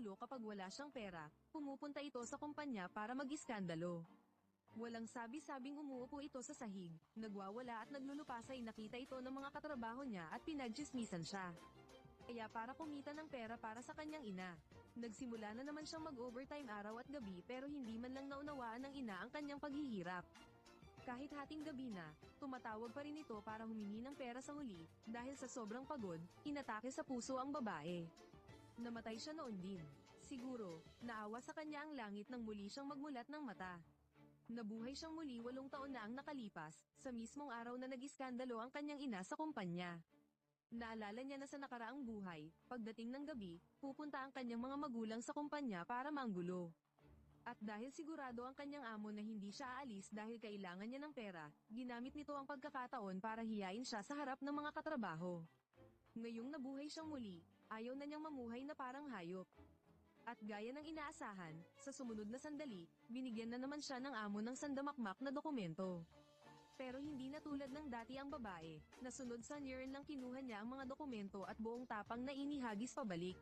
gulo kapag wala siyang pera, pumupunta ito sa kumpanya para mag-iskandalo. Walang sabi-sabing umuupo ito sa sahig, nagwawala at naglulupasay nakita ito ng mga katrabaho niya at pinagtsismisan siya. Kaya para kumita ng pera para sa kanyang ina. Nagsimula na naman siyang mag-overtime araw at gabi pero hindi man lang naunawaan ng ina ang kanyang paghihirap. Kahit hating gabi na, tumatawag pa rin ito para humingi ng pera sa huli, dahil sa sobrang pagod, inatake sa puso ang babae. Namatay siya noon din. Siguro, naawa sa kanya ang langit nang muli siyang magmulat ng mata. Nabuhay siyang muli 8 taon na ang nakalipas, sa mismong araw na nag-iskandalo ang kanyang ina sa kumpanya. Naalala niya na sa nakaraang buhay, pagdating ng gabi, pupunta ang kanyang mga magulang sa kumpanya para manggulo. At dahil sigurado ang kanyang amo na hindi siya aalis dahil kailangan niya ng pera, ginamit nito ang pagkakataon para hiyain siya sa harap ng mga katrabaho. Ngayong nabuhay siyang muli, ayaw na niyang mamuhay na parang hayop. At gaya ng inaasahan, sa sumunod na sandali, binigyan na naman siya ng amo ng sandamakmak na dokumento. Pero hindi na tulad ng dati ang babae, nasunod sa Niren lang kinuha niya ang mga dokumento at buong tapang na inihagis pabalik.